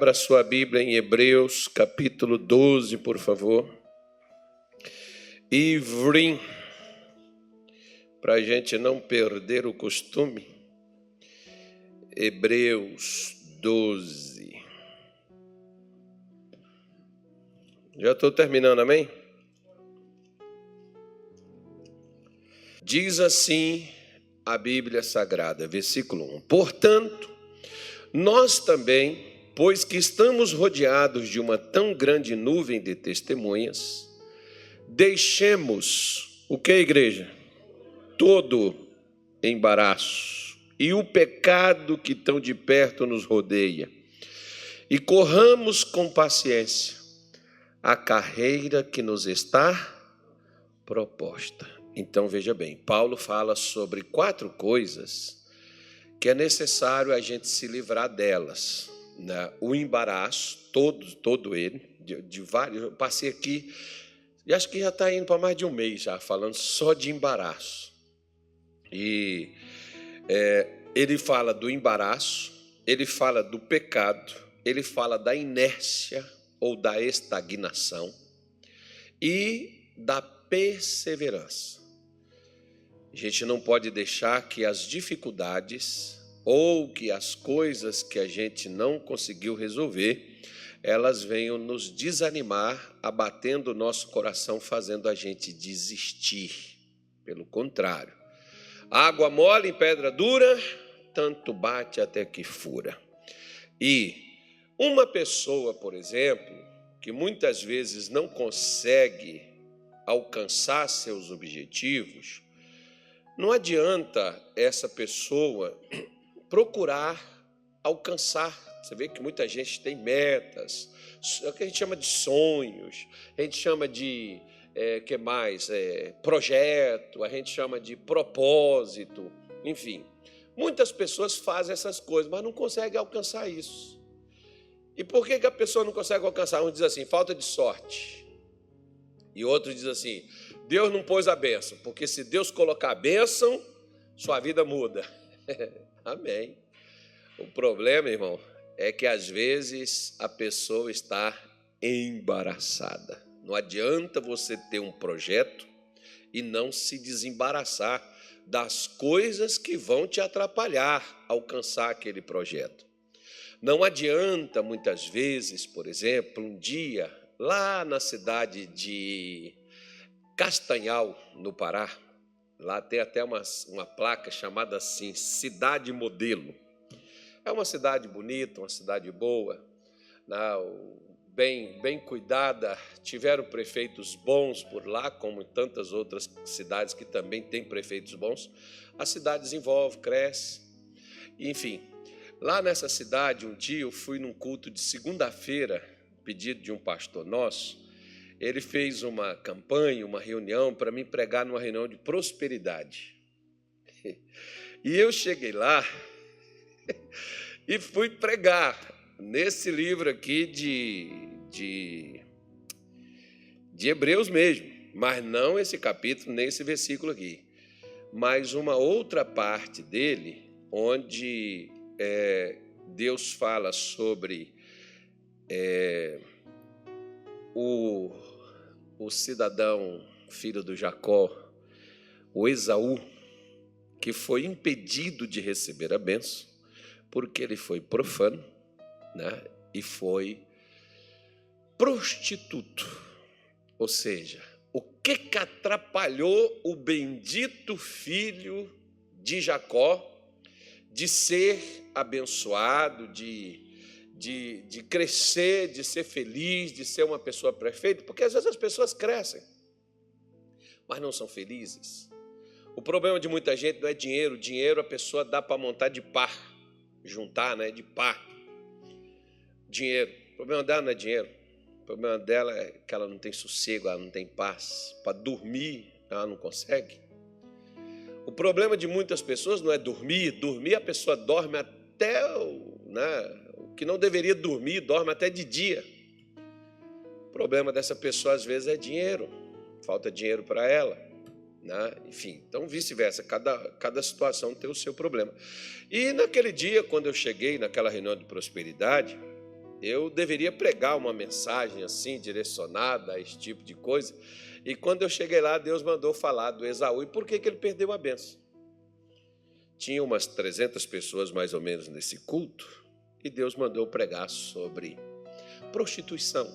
Abra sua Bíblia em Hebreus, capítulo 12, por favor. Ivrim, para a gente não perder o costume. Hebreus 12. Já estou terminando, amém? Diz assim a Bíblia Sagrada, versículo 1. Portanto, nós também, pois que estamos rodeados de uma tão grande nuvem de testemunhas, deixemos, o que, igreja? Todo embaraço e o pecado que tão de perto nos rodeia, e corramos com paciência a carreira que nos está proposta. Então, veja bem, Paulo fala sobre 4 coisas que é necessário a gente se livrar delas, né? O embaraço, todo ele, de vários, eu passei aqui, e acho que já está indo para mais de um mês já, falando só de embaraço. E ele fala do embaraço, ele fala do pecado, ele fala da inércia ou da estagnação e da perseverança. A gente não pode deixar que as dificuldades ou que as coisas que a gente não conseguiu resolver, elas venham nos desanimar, abatendo o nosso coração, fazendo a gente desistir. Pelo contrário, água mole em pedra dura, tanto bate até que fura. E uma pessoa, por exemplo, que muitas vezes não consegue alcançar seus objetivos, não adianta essa pessoa procurar alcançar. Você vê que muita gente tem metas, é o que a gente chama de sonhos, a gente chama de, que mais? Projeto, a gente chama de propósito, enfim. Muitas pessoas fazem essas coisas, mas não conseguem alcançar isso. E por que a pessoa não consegue alcançar? Um diz assim, falta de sorte. E outro diz assim, Deus não pôs a bênção, porque se Deus colocar a bênção, sua vida muda. Amém. O problema, irmão, é que às vezes a pessoa está embaraçada. Não adianta você ter um projeto e não se desembaraçar das coisas que vão te atrapalhar a alcançar aquele projeto. Não adianta, muitas vezes, por exemplo, um dia, lá na cidade de Castanhal, no Pará, lá tem até uma placa chamada assim, Cidade Modelo. É uma cidade bonita, uma cidade boa, bem cuidada, tiveram prefeitos bons por lá, como em tantas outras cidades que também têm prefeitos bons. A cidade desenvolve, cresce, enfim. Lá nessa cidade, um dia eu fui num culto de segunda-feira, pedido de um pastor nosso. Ele fez uma campanha, uma reunião para me pregar numa reunião de prosperidade. E eu cheguei lá e fui pregar nesse livro aqui de Hebreus mesmo, mas não esse capítulo, nem esse versículo aqui, mas uma outra parte dele, onde Deus fala sobre o cidadão, filho do Jacó, o Esaú, que foi impedido de receber a bênção, porque ele foi profano, né? E foi prostituto. Ou seja, o que atrapalhou o bendito filho de Jacó de ser abençoado, de crescer, de ser feliz, de ser uma pessoa perfeita? Porque às vezes as pessoas crescem, mas não são felizes. O problema de muita gente não é dinheiro. Dinheiro a pessoa dá para montar de par, juntar, né? De par. Dinheiro. O problema dela não é dinheiro. O problema dela é que ela não tem sossego, ela não tem paz. Para dormir, ela não consegue. O problema de muitas pessoas não é dormir. Dormir, a pessoa dorme até o que não deveria dormir, dorme até de dia. O problema dessa pessoa, às vezes, é dinheiro. Falta dinheiro para ela, né? Enfim, então vice-versa. Cada situação tem o seu problema. E naquele dia, quando eu cheguei naquela reunião de prosperidade, Eu deveria pregar uma mensagem assim, direcionada a esse tipo de coisa. E quando eu cheguei lá, Deus mandou falar do Esaú e por que ele perdeu a bênção. Tinha umas 300 pessoas mais ou menos nesse culto e Deus mandou pregar sobre prostituição,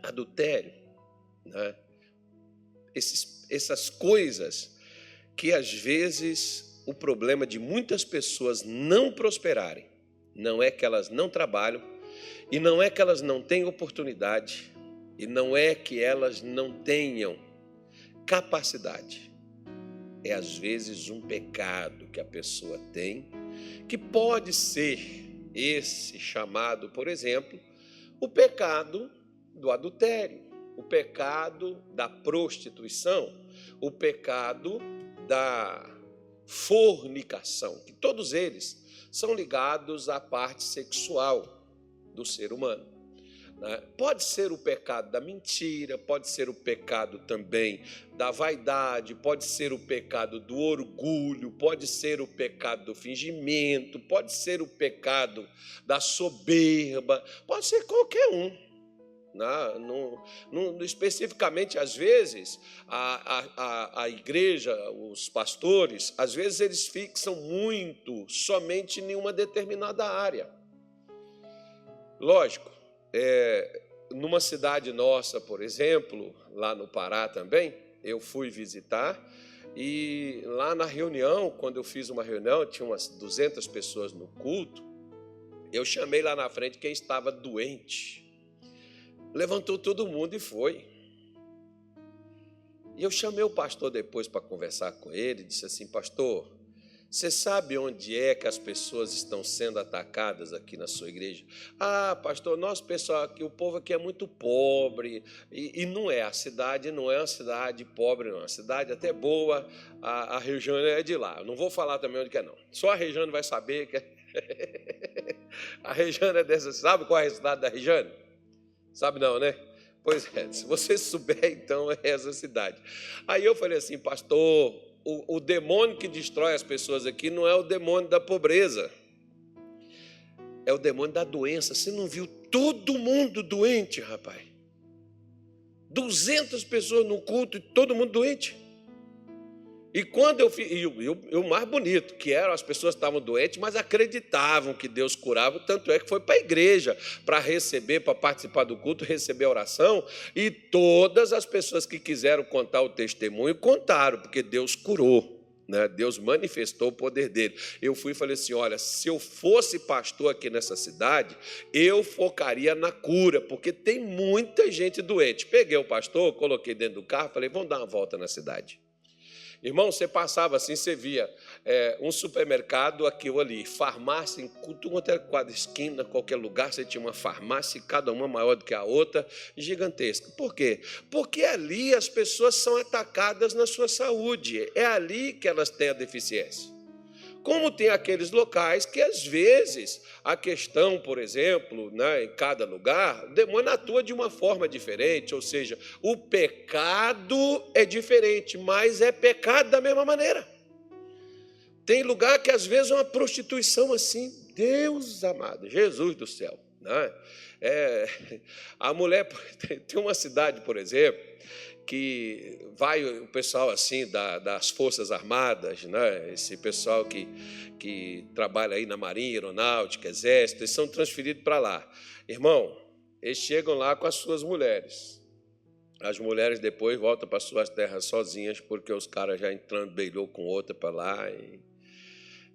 adultério, né? Essas coisas que às vezes o problema de muitas pessoas não prosperarem não é que elas não trabalham e não é que elas não têm oportunidade e não é que elas não tenham capacidade. É às vezes um pecado que a pessoa tem, que pode ser esse chamado, por exemplo, o pecado do adultério, o pecado da prostituição, o pecado da fornicação, que todos eles são ligados à parte sexual do ser humano. Pode ser o pecado da mentira, pode ser o pecado também da vaidade, pode ser o pecado do orgulho, pode ser o pecado do fingimento, pode ser o pecado da soberba, pode ser qualquer um. Especificamente, às vezes, a igreja, os pastores, às vezes eles fixam muito somente em uma determinada área. Lógico, numa cidade nossa, por exemplo, lá no Pará também, eu fui visitar e lá na reunião, quando eu fiz uma reunião, tinha umas 200 pessoas no culto, eu chamei lá na frente quem estava doente. Levantou todo mundo e foi. E eu chamei o pastor depois para conversar com ele e disse assim: pastor, você sabe onde é que as pessoas estão sendo atacadas aqui na sua igreja? Ah, pastor, nosso pessoal aqui, o povo aqui é muito pobre. E não é, a cidade não é uma cidade pobre, não. É uma cidade até boa, a Regiane é de lá. Eu não vou falar também onde que é, não. Só a Regiane vai saber que a Regiane é dessa. Sabe qual é a cidade da Regiane? Sabe não, né? Pois é, se você souber, então é essa cidade. Aí eu falei assim: pastor, o demônio que destrói as pessoas aqui não é o demônio da pobreza, é o demônio da doença. Você não viu todo mundo doente, rapaz? 200 pessoas no culto e todo mundo doente. E quando eu fiz, e o mais bonito, que era, as pessoas estavam doentes, mas acreditavam que Deus curava, tanto é que foi para a igreja, para receber, para participar do culto, receber a oração, e todas as pessoas que quiseram contar o testemunho, contaram, porque Deus curou, né? Deus manifestou o poder dele. Eu fui e falei assim: olha, se eu fosse pastor aqui nessa cidade, eu focaria na cura, porque tem muita gente doente. Peguei o pastor, coloquei dentro do carro, falei: vamos dar uma volta na cidade. Irmão, você passava assim, você via um supermercado aqui ou ali, farmácia em tudo quanto era quadra, esquina, qualquer lugar, você tinha uma farmácia, cada uma maior do que a outra, gigantesca. Por quê? Porque ali as pessoas são atacadas na sua saúde, é ali que elas têm a deficiência. Como tem aqueles locais que, às vezes, a questão, por exemplo, né, em cada lugar, o demônio atua de uma forma diferente, ou seja, o pecado é diferente, mas é pecado da mesma maneira. Tem lugar que, às vezes, é uma prostituição assim, Deus amado, Jesus do céu. Né? A mulher, tem uma cidade, por exemplo, que vai o pessoal assim das Forças Armadas, né? Esse pessoal que trabalha aí na Marinha, Aeronáutica, Exército, eles são transferidos para lá. Irmão, eles chegam lá com as suas mulheres. As mulheres depois voltam para suas terras sozinhas, porque os caras já entrando beilou com outra para lá.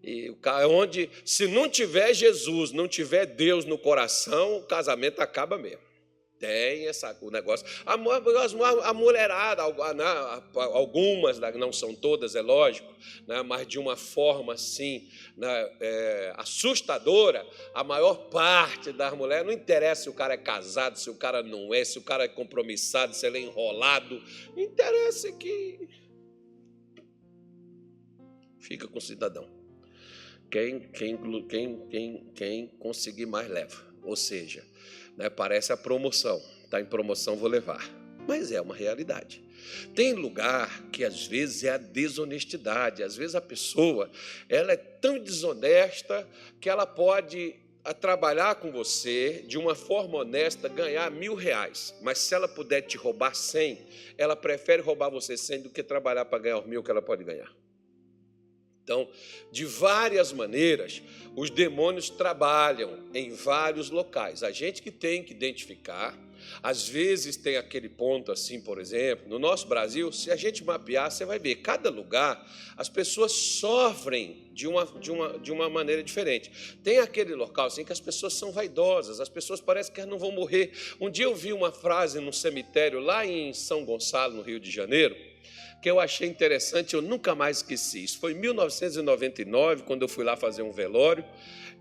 E o cara, onde, se não tiver Jesus, não tiver Deus no coração, o casamento acaba mesmo. Tem o negócio. A mulherada, algumas, não são todas, é lógico, né, mas de uma forma assim, né, assustadora, a maior parte das mulheres, não interessa se o cara é casado, se o cara não é, se o cara é compromissado, se ele é enrolado, interessa que fica com o cidadão. Quem conseguir mais leva. Ou seja, né, parece a promoção. Está em promoção, vou levar. Mas é uma realidade. Tem lugar que às vezes é a desonestidade. Às vezes a pessoa ela é tão desonesta que ela pode a trabalhar com você de uma forma honesta, ganhar R$1.000. Mas se ela puder te roubar 100, ela prefere roubar você 100 do que trabalhar para ganhar os 1.000 que ela pode ganhar. Então, de várias maneiras, os demônios trabalham em vários locais. A gente que tem que identificar, às vezes tem aquele ponto assim, por exemplo, no nosso Brasil, se a gente mapear, você vai ver, cada lugar, as pessoas sofrem de uma maneira diferente. Tem aquele local assim que as pessoas são vaidosas, as pessoas parecem que elas não vão morrer. Um dia eu vi uma frase no cemitério lá em São Gonçalo, no Rio de Janeiro, que eu achei interessante, eu nunca mais esqueci. Isso foi em 1999, quando eu fui lá fazer um velório,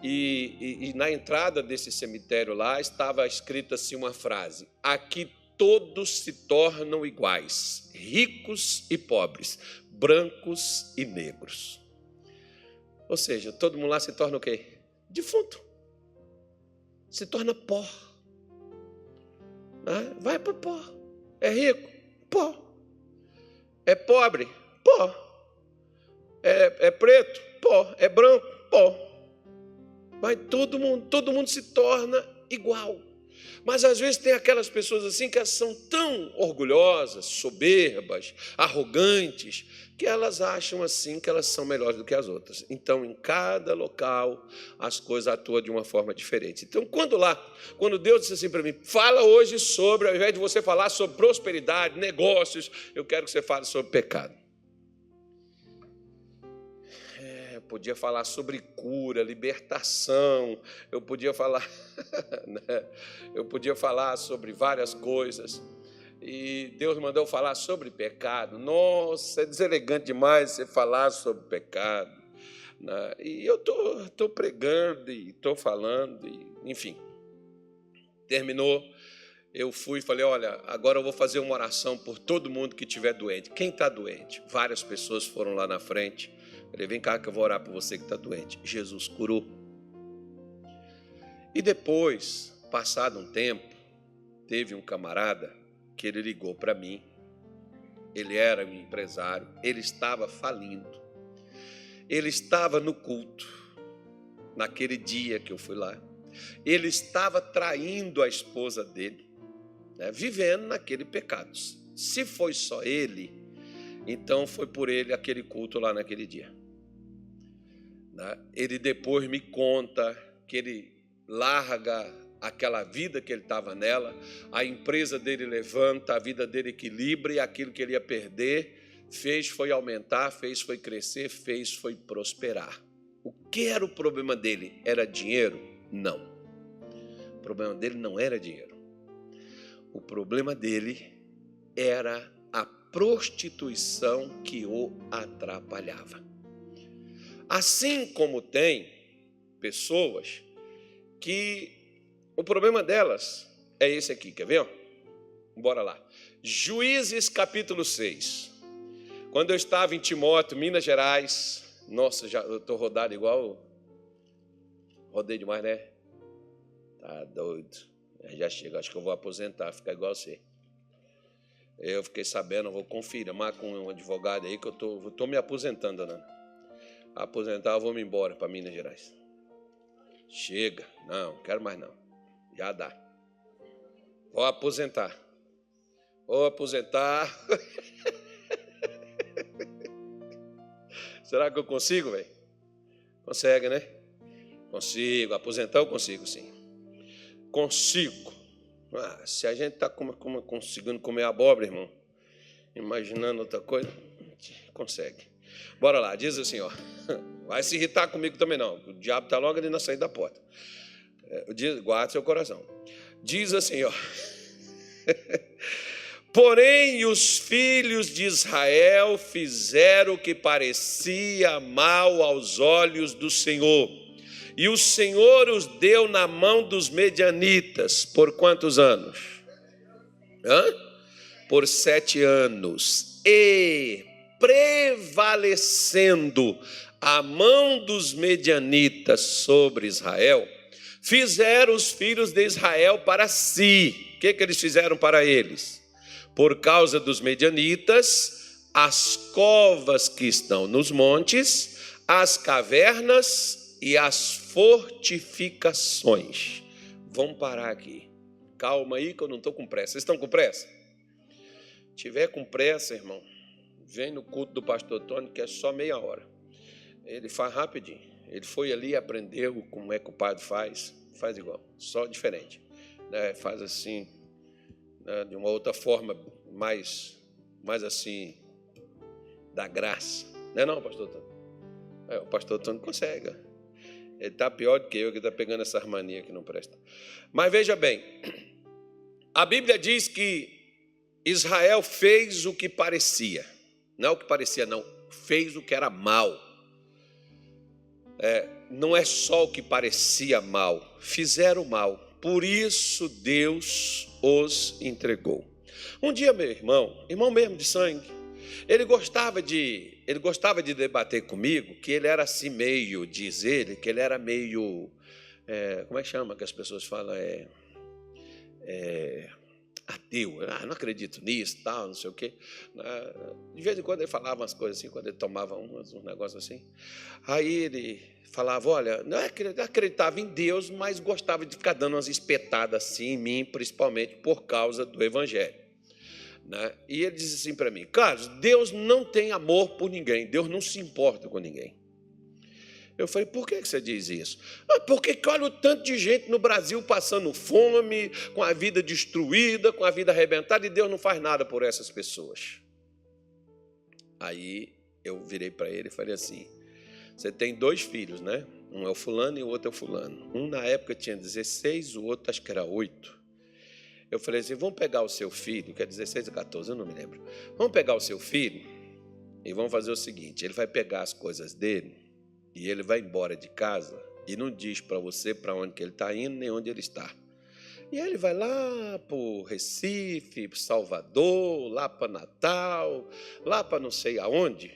e na entrada desse cemitério lá estava escrita assim uma frase: aqui todos se tornam iguais, ricos e pobres, brancos e negros. Ou seja, todo mundo lá se torna o quê? Defunto. Se torna pó. Vai para o pó. É rico? Pó. É pobre? Pó. É preto? Pó. É branco? Pó. Mas todo mundo se torna igual. Mas às vezes tem aquelas pessoas assim que elas são tão orgulhosas, soberbas, arrogantes, que elas acham assim que elas são melhores do que as outras. Então, em cada local, as coisas atuam de uma forma diferente. Então, quando Deus disse assim para mim, fala hoje sobre, ao invés de você falar sobre prosperidade, negócios, eu quero que você fale sobre pecado. Eu podia falar sobre cura, libertação, eu podia falar sobre várias coisas. E Deus mandou falar sobre pecado. Nossa, é deselegante demais você falar sobre pecado. E eu estou pregando e estou falando, enfim. Terminou, eu fui e falei, olha, agora eu vou fazer uma oração por todo mundo que estiver doente. Quem está doente? Várias pessoas foram lá na frente. Falei, vem cá que eu vou orar por você que está doente. Jesus curou. E depois, passado um tempo, teve um camarada que ele ligou para mim. Ele era um empresário, ele estava falindo. Ele estava no culto, naquele dia que eu fui lá. Ele estava traindo a esposa dele, vivendo naquele pecado. Se foi só ele, então foi por ele aquele culto lá naquele dia. Ele depois me conta que ele larga aquela vida que ele estava nela, a empresa dele levanta, a vida dele equilibra e aquilo que ele ia perder, fez foi aumentar, fez foi crescer, fez foi prosperar. O que era o problema dele? Era dinheiro? Não. O problema dele não era dinheiro. O problema dele era a prostituição que o atrapalhava. Assim como tem pessoas que o problema delas é esse aqui, quer ver? Bora lá. Juízes capítulo 6. Quando eu estava em Timóteo, Minas Gerais, nossa, já eu estou rodado igual, rodei demais, né? Tá doido. Já chega, acho que eu vou aposentar, ficar igual você. Eu fiquei sabendo, vou confirmar com um advogado aí que eu estou me aposentando, Ana. Aposentar, eu vou me embora para Minas Gerais. Chega, não quero mais não. Já dá. Vou aposentar. Será que eu consigo, velho? Consegue, né? Consigo. Aposentar eu consigo, sim. Consigo. Se a gente está conseguindo comer abóbora, irmão, imaginando outra coisa, consegue. Bora lá, diz assim, ó. Vai se irritar comigo também não. O diabo está logo ali na saída da porta. Guarde seu coração. Diz assim, ó. Porém, os filhos de Israel fizeram o que parecia mal aos olhos do Senhor. E o Senhor os deu na mão dos medianitas. Por quantos anos? Por 7 anos. E prevalecendo a mão dos medianitas sobre Israel, fizeram os filhos de Israel para si. O que eles fizeram para eles? Por causa dos medianitas, as covas que estão nos montes, as cavernas e as fortificações. Vamos parar aqui. Calma aí que eu não estou com pressa. Vocês estão com pressa? Se tiver com pressa, irmão, vem no culto do pastor Tony, que é só meia hora. Ele faz rapidinho. Ele foi ali e aprendeu como é que o padre faz. Faz igual, só diferente. Né? Faz assim, né? De uma outra forma, mais assim, da graça. Não é não, pastor Tony? O pastor Tony consegue. Ele está pior do que eu, que está pegando essa mania que não presta. Mas veja bem, a Bíblia diz que Israel fez o que parecia. Não é o que parecia, não. Fez o que era mal. Não é só o que parecia mal. Fizeram mal. Por isso Deus os entregou. Um dia, meu irmão mesmo de sangue, ele gostava de debater comigo, que ele era assim meio, diz ele, que ele era meio, como é que chama que as pessoas falam? Ateu. Não acredito nisso, tal, não sei o quê. De vez em quando ele falava umas coisas assim, quando ele tomava uns negócios assim. Aí ele falava, olha, não acreditava em Deus, mas gostava de ficar dando umas espetadas assim em mim, principalmente por causa do Evangelho. Né? E ele disse assim para mim, Carlos, Deus não tem amor por ninguém, Deus não se importa com ninguém. Eu falei, por que você diz isso? Porque olha o tanto de gente no Brasil passando fome, com a vida destruída, com a vida arrebentada, e Deus não faz nada por essas pessoas. Aí eu virei para ele e falei assim, você tem 2 filhos, né? Um é o fulano e o outro é o fulano. Um na época tinha 16, o outro acho que era 8. Eu falei assim, vamos pegar o seu filho, que é 16 ou 14, eu não me lembro. Vamos pegar o seu filho e vamos fazer o seguinte, ele vai pegar as coisas dele e ele vai embora de casa e não diz para você para onde que ele está indo, nem onde ele está. E aí ele vai lá para o Recife, para Salvador, lá para Natal, lá para não sei aonde.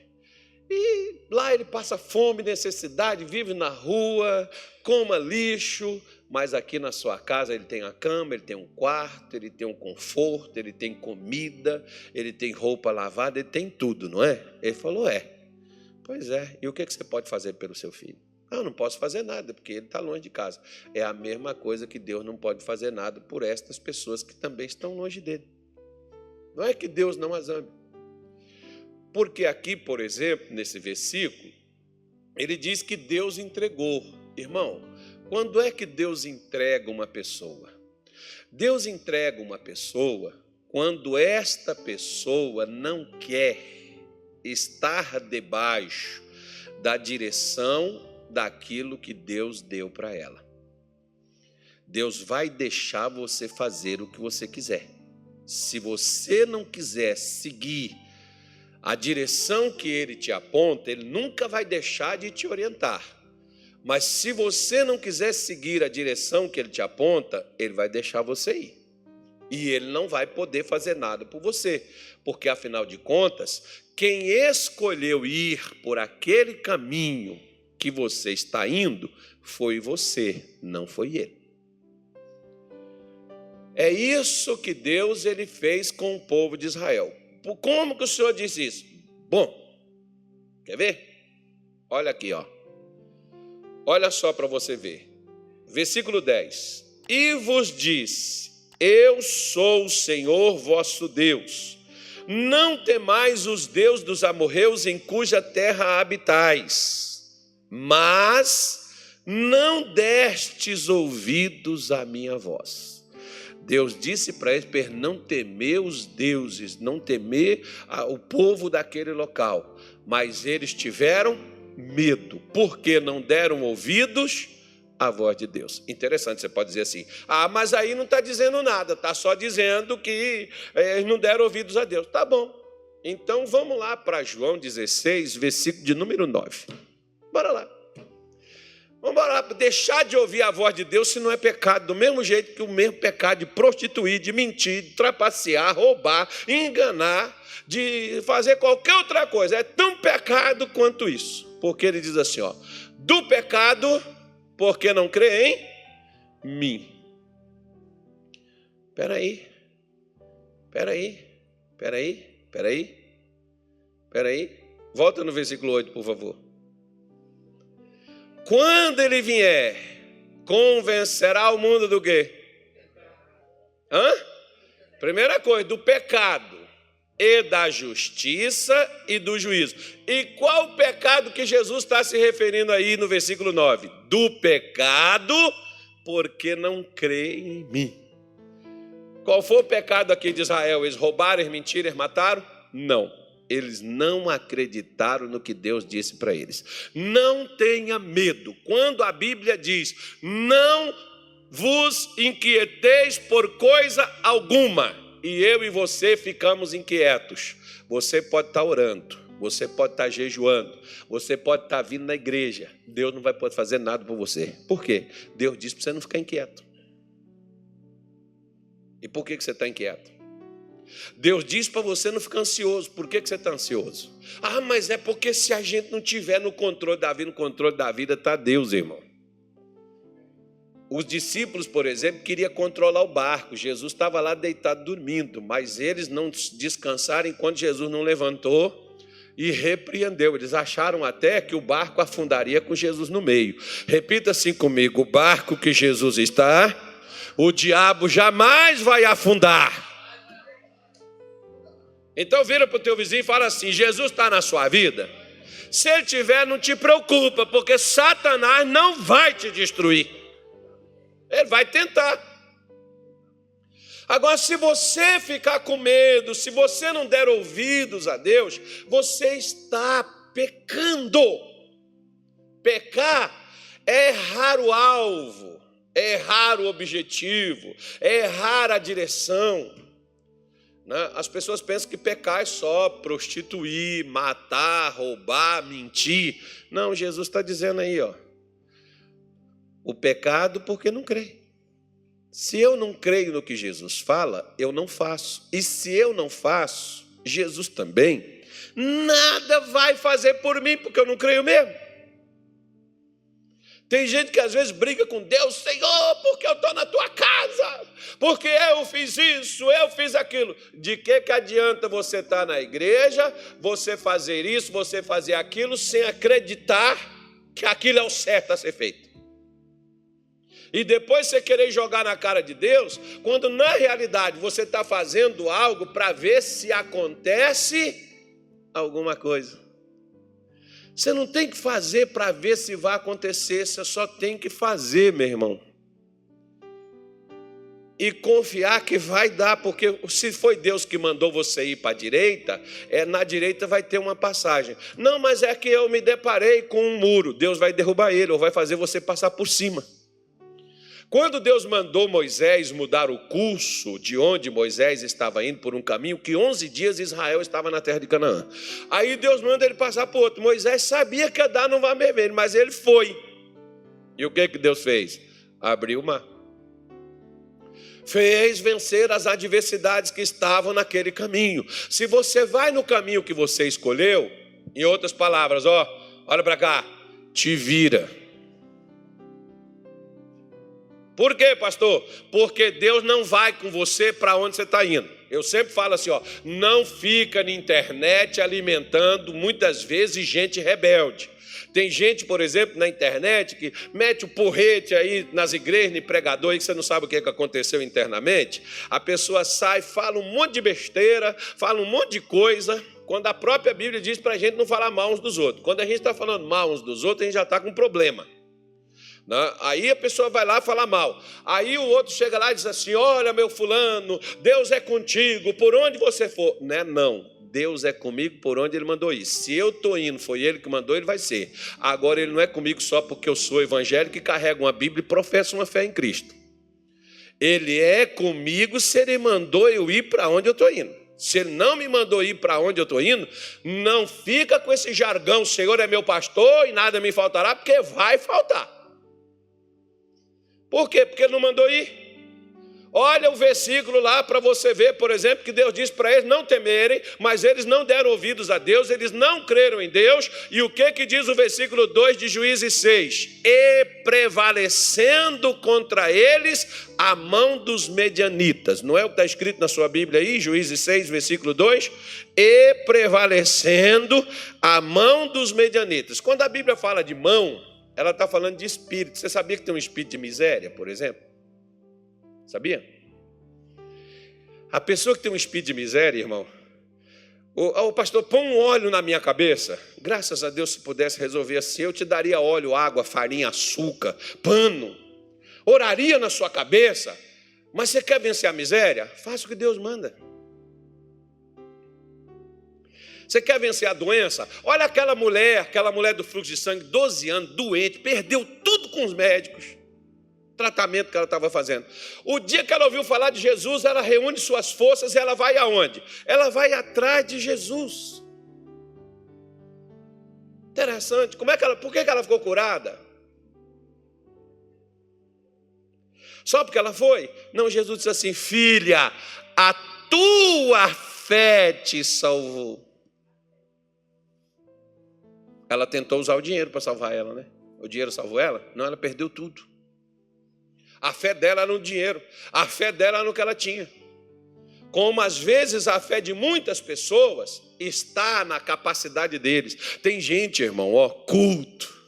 E lá ele passa fome, necessidade, vive na rua, coma lixo, mas aqui na sua casa ele tem a cama, ele tem um quarto, ele tem um conforto, ele tem comida, ele tem roupa lavada, ele tem tudo, não é? Ele falou, Pois é, e o que você pode fazer pelo seu filho? Eu não posso fazer nada, porque ele está longe de casa. É a mesma coisa que Deus não pode fazer nada por estas pessoas que também estão longe dele. Não é que Deus não as ame. Porque aqui, por exemplo, nesse versículo, ele diz que Deus entregou. Irmão, quando é que Deus entrega uma pessoa? Deus entrega uma pessoa quando esta pessoa não quer estar debaixo da direção daquilo que Deus deu para ela. Deus vai deixar você fazer o que você quiser. Se você não quiser seguir a direção que Ele te aponta, Ele nunca vai deixar de te orientar. Mas se você não quiser seguir a direção que Ele te aponta, Ele vai deixar você ir. E Ele não vai poder fazer nada por você. Porque, afinal de contas, quem escolheu ir por aquele caminho que você está indo, foi você, não foi Ele. É isso que Deus ele fez com o povo de Israel. Como que o Senhor diz isso? Bom, quer ver? Olha aqui, ó. Olha só para você ver. Versículo 10. E vos disse, eu sou o Senhor vosso Deus. Não temais os deuses dos amorreus em cuja terra habitais, mas não destes ouvidos à minha voz. Deus disse para eles não temer os deuses, não temer o povo daquele local. Mas eles tiveram medo, porque não deram ouvidos à voz de Deus. Interessante, você pode dizer assim, mas aí não está dizendo nada, está só dizendo que eles não deram ouvidos a Deus. Tá bom, então vamos lá para João 16, versículo de número 9. Bora lá. Vamos lá, deixar de ouvir a voz de Deus se não é pecado, do mesmo jeito que o mesmo pecado de prostituir, de mentir, de trapacear, roubar, enganar, de fazer qualquer outra coisa. É tão pecado quanto isso. Porque ele diz assim, ó, do pecado, porque não crê em mim. Peraí. Volta no versículo 8, por favor. Quando ele vier, convencerá o mundo do quê? Primeira coisa, do pecado e da justiça e do juízo. E qual o pecado que Jesus está se referindo aí no versículo 9? Do pecado, porque não crê em mim. Qual foi o pecado aqui de Israel? Eles roubaram, eles mentiram, eles mataram? Não. Eles não acreditaram no que Deus disse para eles. Não tenha medo. Quando a Bíblia diz, não vos inquieteis por coisa alguma, e eu e você ficamos inquietos. Você pode estar orando, você pode estar jejuando, você pode estar vindo na igreja. Deus não vai poder fazer nada por você. Por quê? Deus disse para você não ficar inquieto. E por que você está inquieto? Deus diz para você não ficar ansioso. Por que você está ansioso? Mas é porque se a gente não tiver no controle da vida, no controle da vida está Deus, irmão. Os discípulos, por exemplo, queriam controlar o barco. Jesus estava lá deitado dormindo, mas eles não descansaram enquanto Jesus não levantou e repreendeu. Eles acharam até que o barco afundaria com Jesus no meio. Repita assim comigo: o barco que Jesus está, o diabo jamais vai afundar. Então vira para o teu vizinho e fala assim: Jesus está na sua vida? Se ele tiver, não te preocupa, porque Satanás não vai te destruir. Ele vai tentar. Agora, se você ficar com medo, se você não der ouvidos a Deus, você está pecando. Pecar é errar o alvo, é errar o objetivo, é errar a direção. As pessoas pensam que pecar é só prostituir, matar, roubar, mentir. Não, Jesus está dizendo aí, o pecado porque não crê. Se eu não creio no que Jesus fala, eu não faço. E se eu não faço, Jesus também nada vai fazer por mim, porque eu não creio mesmo. Tem gente que às vezes briga com Deus: Senhor, porque eu estou na tua casa, porque eu fiz isso, eu fiz aquilo. De que adianta você estar na igreja, você fazer isso, você fazer aquilo, sem acreditar que aquilo é o certo a ser feito? E depois você querer jogar na cara de Deus, quando na realidade você está fazendo algo para ver se acontece alguma coisa. Você não tem que fazer para ver se vai acontecer, você só tem que fazer, meu irmão. E confiar que vai dar, porque se foi Deus que mandou você ir para a direita, na direita vai ter uma passagem. Não, mas é que eu me deparei com um muro. Deus vai derrubar ele, ou vai fazer você passar por cima. Quando Deus mandou Moisés mudar o curso de onde Moisés estava indo por um caminho, que 11 dias Israel estava na terra de Canaã. Aí Deus manda ele passar por outro. Moisés sabia que ia dar no mar vermelho, mas ele foi. E o que Deus fez? Abriu o mar. Fez vencer as adversidades que estavam naquele caminho. Se você vai no caminho que você escolheu, em outras palavras, olha para cá, te vira. Por quê, pastor? Porque Deus não vai com você para onde você está indo. Eu sempre falo assim, não fica na internet alimentando muitas vezes gente rebelde. Tem gente, por exemplo, na internet que mete o porrete aí nas igrejas, em pregador, aí que você não sabe o que aconteceu internamente. A pessoa sai, fala um monte de besteira, fala um monte de coisa, quando a própria Bíblia diz para a gente não falar mal uns dos outros. Quando a gente está falando mal uns dos outros, a gente já está com um problema. Aí a pessoa vai lá falar mal. Aí o outro chega lá e diz assim: olha, meu fulano, Deus é contigo por onde você for. Não, Deus é comigo por onde Ele mandou ir. Se eu estou indo, foi Ele que mandou, Ele vai ser. Agora Ele não é comigo só porque eu sou evangélico e carrego uma Bíblia e professo uma fé em Cristo. Ele é comigo se Ele mandou eu ir para onde eu estou indo. Se Ele não me mandou ir para onde eu estou indo, não fica com esse jargão: o Senhor é meu pastor e nada me faltará, porque vai faltar. Por quê? Porque Ele não mandou ir. Olha o versículo lá para você ver, por exemplo, que Deus diz para eles não temerem, mas eles não deram ouvidos a Deus, eles não creram em Deus. E o que diz o versículo 2 de Juízes 6? E prevalecendo contra eles a mão dos medianitas. Não é o que está escrito na sua Bíblia aí, Juízes 6, versículo 2? E prevalecendo a mão dos medianitas. Quando a Bíblia fala de mão, ela está falando de espírito. Você sabia que tem um espírito de miséria, por exemplo? Sabia? A pessoa que tem um espírito de miséria, irmão, o pastor, põe um óleo na minha cabeça. Graças a Deus, se pudesse resolver assim, eu te daria óleo, água, farinha, açúcar, pano. Oraria na sua cabeça. Mas você quer vencer a miséria? Faça o que Deus manda. Você quer vencer a doença? Olha aquela mulher do fluxo de sangue, 12 anos, doente, perdeu tudo com os médicos. Tratamento que ela estava fazendo. O dia que ela ouviu falar de Jesus, ela reúne suas forças e ela vai aonde? Ela vai atrás de Jesus. Interessante. Por que ela ficou curada? Só porque ela foi? Não, Jesus disse assim: filha, a tua fé te salvou. Ela tentou usar o dinheiro para salvar ela, né? O dinheiro salvou ela? Não, ela perdeu tudo. A fé dela era no dinheiro. A fé dela era no que ela tinha. Como às vezes a fé de muitas pessoas está na capacidade deles. Tem gente, irmão, culto.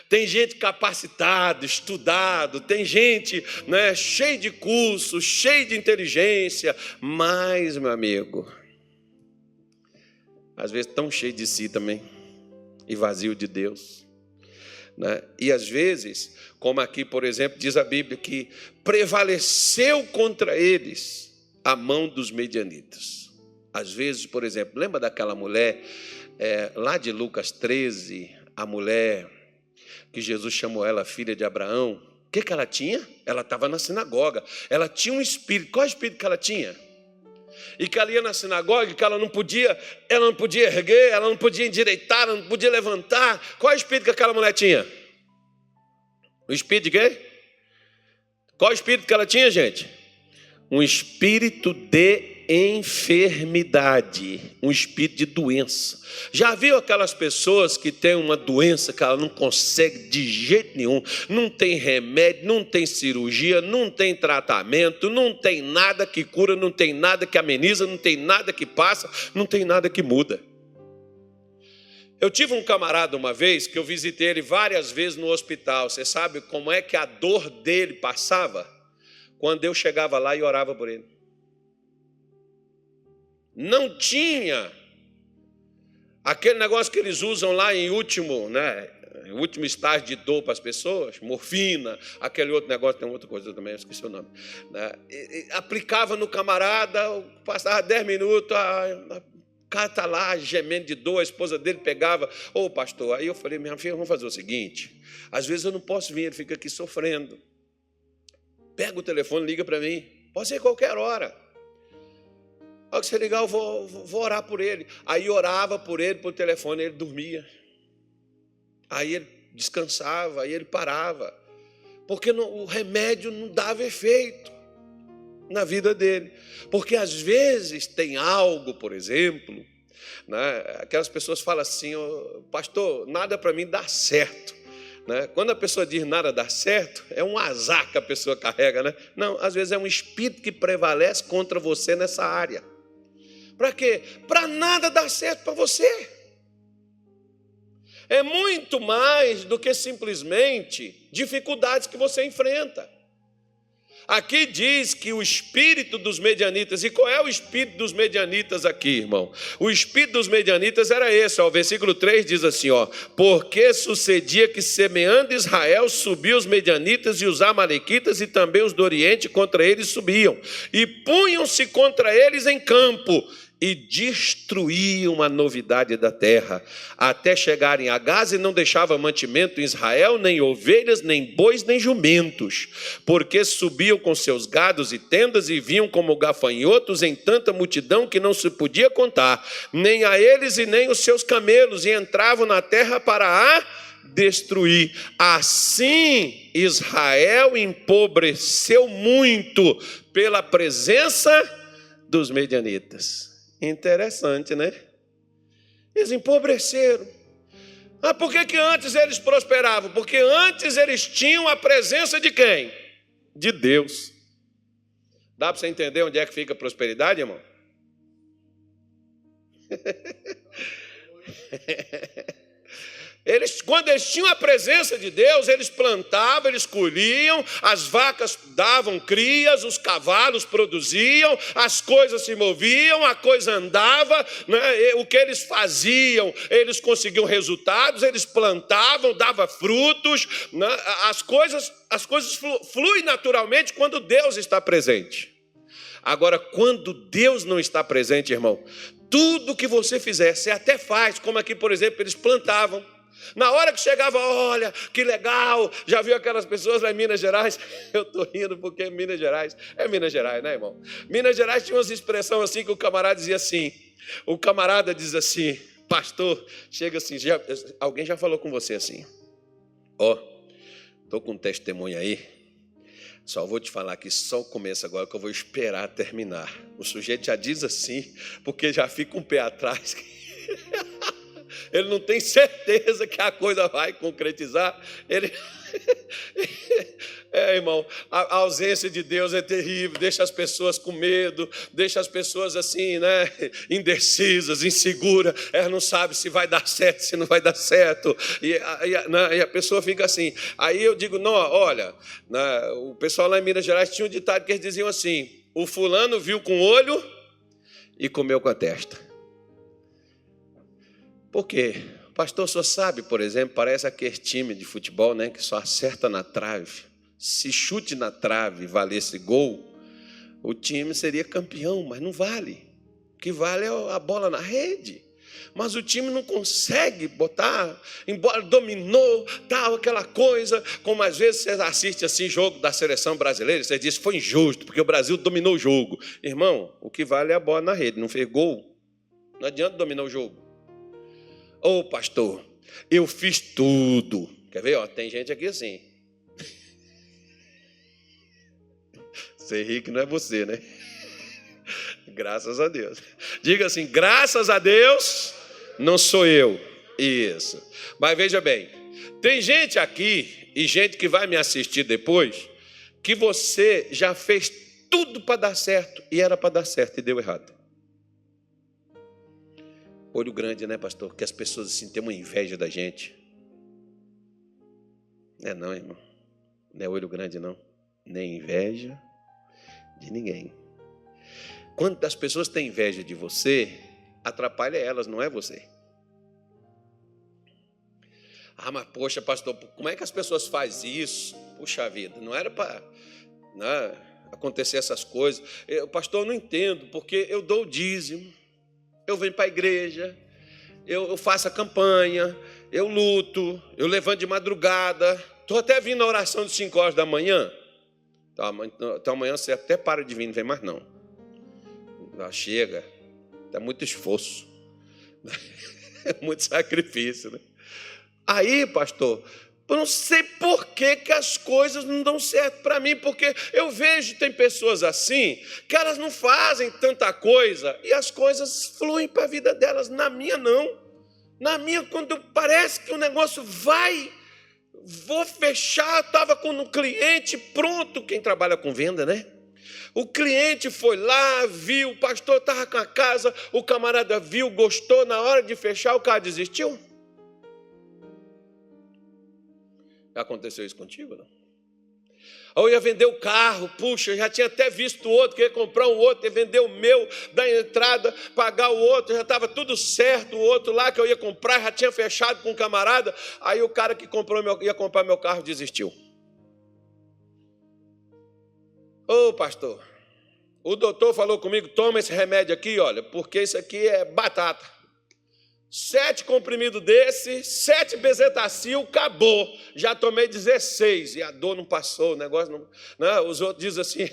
Tem gente capacitada, estudado. Tem gente, né, cheio de curso, cheio de inteligência. Mas, meu amigo, às vezes tão cheio de si também. E vazio de Deus. Né? E às vezes, como aqui, por exemplo, diz a Bíblia que prevaleceu contra eles a mão dos medianitas. Às vezes, por exemplo, lembra daquela mulher lá de Lucas 13, a mulher que Jesus chamou ela filha de Abraão? O que ela tinha? Ela estava na sinagoga. Ela tinha um espírito. Qual espírito que ela tinha? E que ela ia na sinagoga, que ela não podia erguer, ela não podia endireitar, ela não podia levantar. Qual é o espírito que aquela mulher tinha? O espírito de quê? Qual é o espírito que ela tinha, gente? Um espírito de enfermidade, um espírito de doença. Já viu aquelas pessoas que têm uma doença que ela não consegue de jeito nenhum, não tem remédio, não tem cirurgia, não tem tratamento, não tem nada que cura, não tem nada que ameniza, não tem nada que passa, não tem nada que muda. Eu tive um camarada uma vez que eu visitei ele várias vezes no hospital. Você sabe como é que a dor dele passava? Quando eu chegava lá e orava por ele. Não tinha aquele negócio que eles usam lá em último estágio de dor para as pessoas, morfina, aquele outro negócio, tem outra coisa também, eu esqueci o nome. Aplicava no camarada, passava 10 minutos, o cara está lá gemendo de dor, a esposa dele pegava, pastor, aí eu falei, minha filha, vamos fazer o seguinte, às vezes eu não posso vir, ele fica aqui sofrendo. Pega o telefone, liga para mim, pode ser qualquer hora. Ao que você ligar, eu vou orar por ele. Aí orava por ele, por telefone, ele dormia. Aí ele descansava, aí ele parava. Porque o remédio não dava efeito na vida dele. Porque às vezes tem algo, por exemplo, né, aquelas pessoas falam assim, pastor, nada para mim dá certo. Né? Quando a pessoa diz nada dá certo, é um azar que a pessoa carrega. Né? Não, às vezes é um espírito que prevalece contra você nessa área. Para quê? Para nada dar certo para você. É muito mais do que simplesmente dificuldades que você enfrenta. Aqui diz que o espírito dos medianitas, e qual é o espírito dos medianitas aqui, irmão? O espírito dos medianitas era esse, o versículo 3 diz assim, porque sucedia que semeando Israel subiam os medianitas e os amalequitas e também os do Oriente contra eles subiam, e punham-se contra eles em campo, e destruíam a novidade da terra, até chegarem a Gaza, e não deixava mantimento em Israel, nem ovelhas, nem bois, nem jumentos, porque subiam com seus gados e tendas, e vinham como gafanhotos em tanta multidão que não se podia contar, nem a eles e nem os seus camelos, e entravam na terra para a destruir. Assim Israel empobreceu muito pela presença dos medianitas. Interessante, né? Eles empobreceram. Por que antes eles prosperavam? Porque antes eles tinham a presença de quem? De Deus. Dá para você entender onde é que fica a prosperidade, irmão? Quando eles tinham a presença de Deus, eles plantavam, eles colhiam, as vacas davam crias, os cavalos produziam, as coisas se moviam, a coisa andava, né? O que eles faziam, eles conseguiam resultados, eles plantavam, dava frutos, né? As coisas fluem naturalmente quando Deus está presente. Agora, quando Deus não está presente, irmão, tudo que você fizer, você até faz, como aqui, por exemplo, eles plantavam. Na hora que chegava, olha, que legal, já viu aquelas pessoas lá em Minas Gerais? Eu estou rindo porque Minas Gerais, é Minas Gerais, né, irmão? Minas Gerais tinha umas expressões assim que o camarada dizia assim, o camarada diz assim, pastor, chega assim, alguém já falou com você assim, estou com um testemunho aí, só vou te falar que só o começo agora que eu vou esperar terminar. O sujeito já diz assim, porque já fica um pé atrás. Ele não tem certeza que a coisa vai concretizar. Irmão, a ausência de Deus é terrível, deixa as pessoas com medo, deixa as pessoas assim, né, indecisas, inseguras, elas não sabem se vai dar certo, se não vai dar certo, e a pessoa fica assim. Aí eu digo, não, olha, o pessoal lá em Minas Gerais tinha um ditado que eles diziam assim, o fulano viu com o olho e comeu com a testa. Por quê? O pastor só sabe, por exemplo, parece aquele time de futebol, né, que só acerta na trave. Se chute na trave valesse gol, o time seria campeão, mas não vale. O que vale é a bola na rede. Mas o time não consegue botar, embora dominou, tal, aquela coisa, como às vezes você assiste assim jogo da seleção brasileira, você diz que foi injusto, porque o Brasil dominou o jogo. Irmão, o que vale é a bola na rede, não fez gol. Não adianta dominar o jogo. Pastor, eu fiz tudo. Quer ver? Tem gente aqui assim. Você ri que não é você, né? Graças a Deus. Diga assim, graças a Deus, não sou eu. Isso. Mas veja bem, tem gente aqui, e gente que vai me assistir depois, que você já fez tudo para dar certo, e era para dar certo, e deu errado. Olho grande, né, pastor? Que as pessoas assim têm uma inveja da gente. Não, irmão. Não é olho grande, não. Nem inveja de ninguém. Quando as pessoas têm inveja de você, atrapalha elas, não é você. Mas poxa, pastor, como é que as pessoas fazem isso? Puxa vida, não era para acontecer essas coisas. Pastor, eu não entendo, porque eu dou o dízimo. Eu venho para a igreja, eu faço a campanha, eu luto, eu levanto de madrugada. Estou até vindo na oração de 5 horas da manhã. Então amanhã você até para de vir, não vem mais não. Já chega, é muito esforço, é muito sacrifício, né? Aí, pastor, eu não sei por que as coisas não dão certo para mim, porque eu vejo, tem pessoas assim, que elas não fazem tanta coisa, e as coisas fluem para a vida delas. Na minha, não. Na minha, quando parece que o negócio vou fechar, estava com um cliente pronto, quem trabalha com venda, né? O cliente foi lá, viu, o pastor estava com a casa, o camarada viu, gostou, na hora de fechar, o cara desistiu. Aconteceu isso contigo, não? Ou ia vender o carro, puxa, já tinha até visto o outro, queria comprar um outro, ia vender o meu, dar entrada, pagar o outro, já estava tudo certo, o outro lá que eu ia comprar, já tinha fechado com um camarada, aí o cara que ia comprar meu carro desistiu. Pastor, o doutor falou comigo, toma esse remédio aqui, olha, porque isso aqui é batata. 7 comprimidos desse, 7 bezetacil, acabou. Já tomei 16 e a dor não passou, o negócio não. Os outros dizem assim,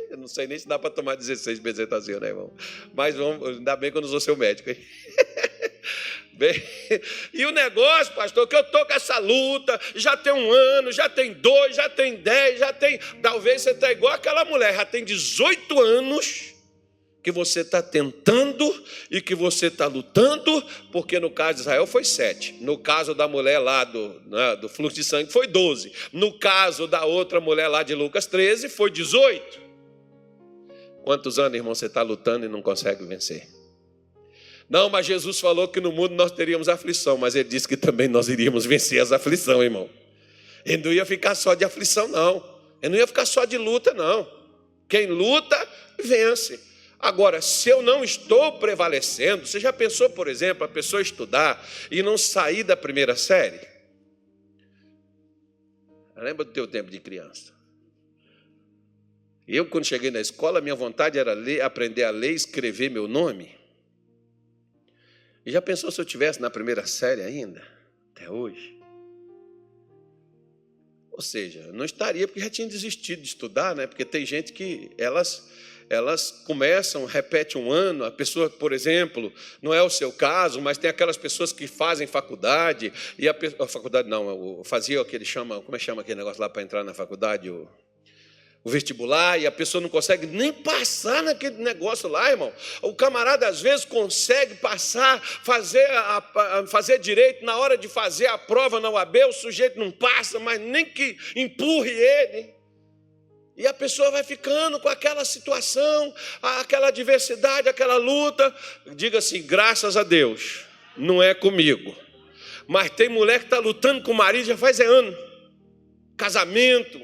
eu não sei nem se dá para tomar 16 bezetacil, né, irmão? Mas ainda bem que eu não sou seu médico, hein? Bem, e o negócio, pastor, que eu estou com essa luta, já tem 1 ano, já tem 2, já tem 10, já tem... Talvez você está igual aquela mulher, já tem 18 anos... que você está tentando e que você está lutando, porque no caso de Israel foi 7. No caso da mulher lá do fluxo de sangue foi 12. No caso da outra mulher lá de Lucas 13 foi 18. Quantos anos, irmão, você está lutando e não consegue vencer? Não, mas Jesus falou que no mundo nós teríamos aflição, mas ele disse que também nós iríamos vencer as aflições, irmão. Ele não ia ficar só de aflição, não. Ele não ia ficar só de luta, não. Quem luta, vence. Agora, se eu não estou prevalecendo, você já pensou, por exemplo, a pessoa estudar e não sair da primeira série? Lembra do teu tempo de criança? Eu, quando cheguei na escola, minha vontade era aprender a ler e escrever meu nome. E já pensou se eu estivesse na primeira série ainda, até hoje? Ou seja, não estaria porque já tinha desistido de estudar, né? Porque tem gente que elas começam, repetem um ano, a pessoa, por exemplo, não é o seu caso, mas tem aquelas pessoas que fazem faculdade, e a faculdade não, fazia o que ele chama, como é que chama aquele negócio lá para entrar na faculdade? O vestibular, e a pessoa não consegue nem passar naquele negócio lá, irmão. O camarada, às vezes, consegue passar, fazer direito, na hora de fazer a prova na UAB, o sujeito não passa, mas nem que empurre ele. E a pessoa vai ficando com aquela situação, aquela adversidade, aquela luta. Diga assim, graças a Deus, não é comigo. Mas tem mulher que está lutando com o marido já faz anos. Casamento,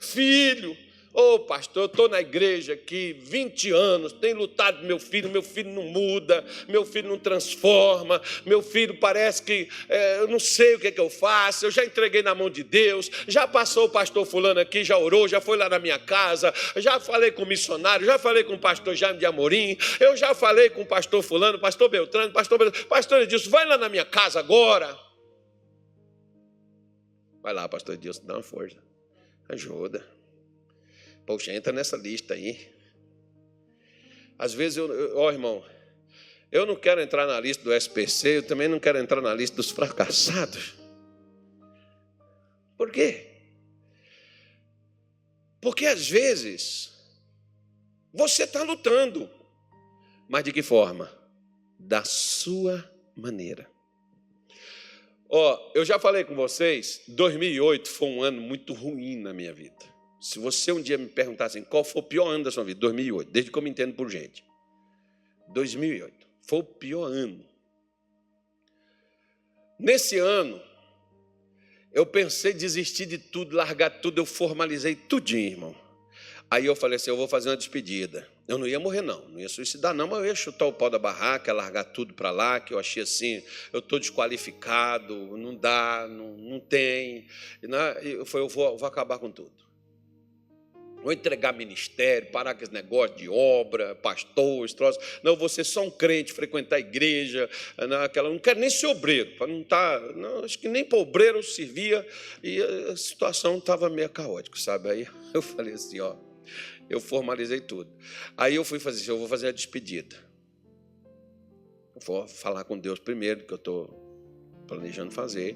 filho. Ô, pastor, eu estou na igreja aqui 20 anos, tenho lutado com meu filho não muda, meu filho não transforma, meu filho parece que eu não sei o que é que eu faço, eu já entreguei na mão de Deus, já passou o pastor fulano aqui, já orou, já foi lá na minha casa, já falei com o missionário, já falei com o pastor Jaime de Amorim, eu já falei com o pastor fulano, pastor Beltrano, pastor Edilson, vai lá na minha casa agora. Vai lá, pastor Edilson, dá uma força, ajuda. Poxa, entra nessa lista aí. Às vezes, irmão, eu não quero entrar na lista do SPC, eu também não quero entrar na lista dos fracassados. Por quê? Porque às vezes, você está lutando. Mas de que forma? Da sua maneira. Eu já falei com vocês, 2008 foi um ano muito ruim na minha vida. Se você um dia me perguntar assim, qual foi o pior ano da sua vida? 2008, desde que eu me entendo por gente. 2008, foi o pior ano. Nesse ano, eu pensei em desistir de tudo, largar tudo, eu formalizei tudinho, irmão. Aí eu falei assim, eu vou fazer uma despedida. Eu não ia morrer, não ia suicidar, não, mas eu ia chutar o pau da barraca, largar tudo para lá, que eu achei assim, eu estou desqualificado, não dá, não tem. Eu falei, eu vou acabar com tudo. Vou entregar ministério, parar com esse negócio de obra, pastor, esse troço. Não, eu vou ser só um crente, frequentar a igreja, não quero nem ser obreiro, para não estar. Acho que nem para obreiro eu servia, e a situação estava meio caótica, sabe? Aí eu falei assim, eu formalizei tudo. Aí eu fui fazer assim, eu vou fazer a despedida. Eu vou falar com Deus primeiro, que eu estou planejando fazer.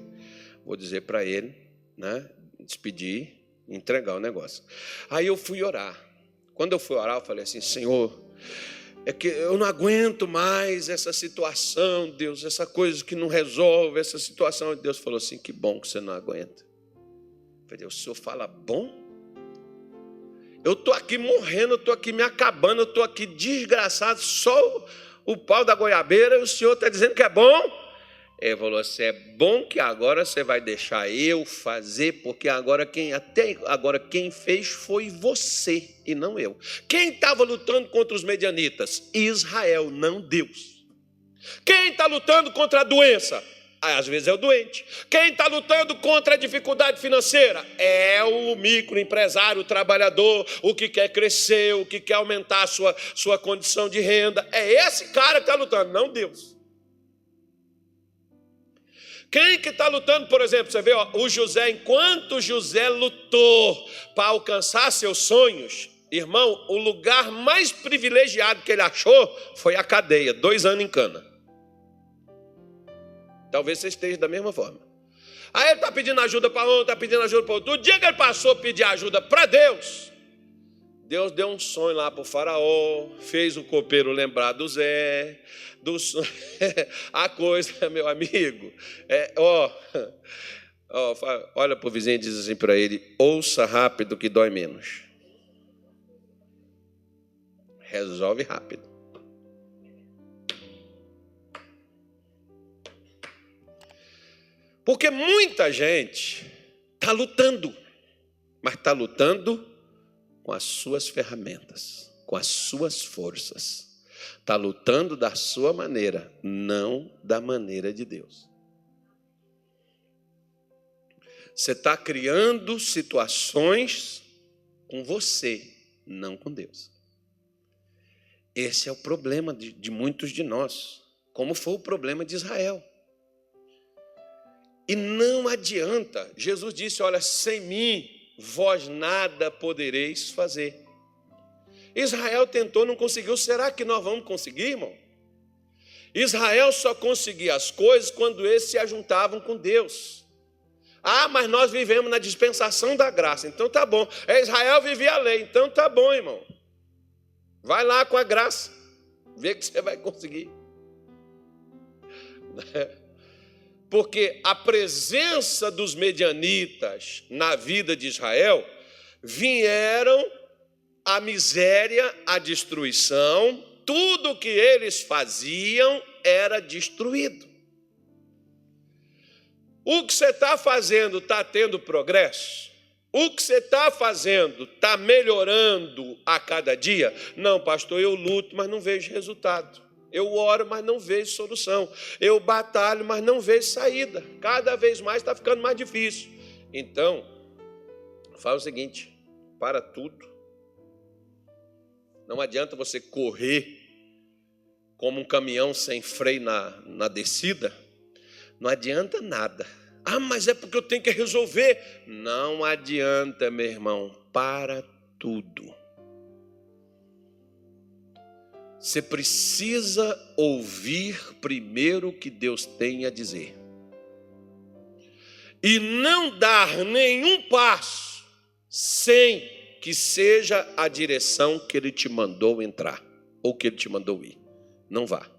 Vou dizer para ele, né? Despedir, entregar o negócio. Aí eu fui orar. Quando eu fui orar, eu falei assim, Senhor, é que eu não aguento mais essa situação, Deus, essa coisa que não resolve, essa situação. E Deus falou assim, que bom que você não aguenta. Eu falei, o Senhor fala bom? Eu estou aqui morrendo, eu estou aqui me acabando, eu estou aqui desgraçado, só o pau da goiabeira, e o Senhor está dizendo que é bom? Ele falou assim, é bom que agora você vai deixar eu fazer, porque até agora quem fez foi você e não eu. Quem estava lutando contra os medianitas? Israel, não Deus. Quem está lutando contra a doença? Às vezes é o doente. Quem está lutando contra a dificuldade financeira? É o microempresário, o trabalhador, o que quer crescer, o que quer aumentar a sua condição de renda. É esse cara que está lutando, não Deus. Quem que está lutando, por exemplo, você vê, o José, enquanto José lutou para alcançar seus sonhos, irmão, o lugar mais privilegiado que ele achou foi a cadeia, 2 anos em cana. Talvez você esteja da mesma forma. Aí ele está pedindo ajuda para um, está pedindo ajuda para outro. O dia que ele passou a pedir ajuda para Deus, Deus deu um sonho lá para o faraó, fez o copeiro lembrar do Zé, a coisa, meu amigo, olha para o vizinho e diz assim para ele, ouça rápido que dói menos. Resolve rápido. Porque muita gente está lutando, mas está lutando com as suas ferramentas, com as suas forças. Está lutando da sua maneira, não da maneira de Deus. Você está criando situações com você, não com Deus. Esse é o problema de muitos de nós, como foi o problema de Israel. E não adianta, Jesus disse, olha, sem mim vós nada podereis fazer. Israel tentou, não conseguiu, será que nós vamos conseguir, irmão? Israel só conseguia as coisas quando eles se ajuntavam com Deus. Ah, mas nós vivemos na dispensação da graça, então tá bom. Israel vivia a lei, então tá bom, irmão. Vai lá com a graça, vê que você vai conseguir. Porque a presença dos medianitas na vida de Israel vieram a miséria, a destruição, tudo que eles faziam era destruído. O que você está fazendo está tendo progresso? O que você está fazendo está melhorando a cada dia? Não, pastor, eu luto, mas não vejo resultado. Eu oro, mas não vejo solução. Eu batalho, mas não vejo saída. Cada vez mais está ficando mais difícil. Então, faz o seguinte, para tudo. Não adianta você correr como um caminhão sem freio na descida. Não adianta nada. Ah, mas é porque eu tenho que resolver. Não adianta, meu irmão. Para tudo. Você precisa ouvir primeiro o que Deus tem a dizer. E não dar nenhum passo sem que seja a direção que Ele te mandou entrar. Ou que Ele te mandou ir. Não vá.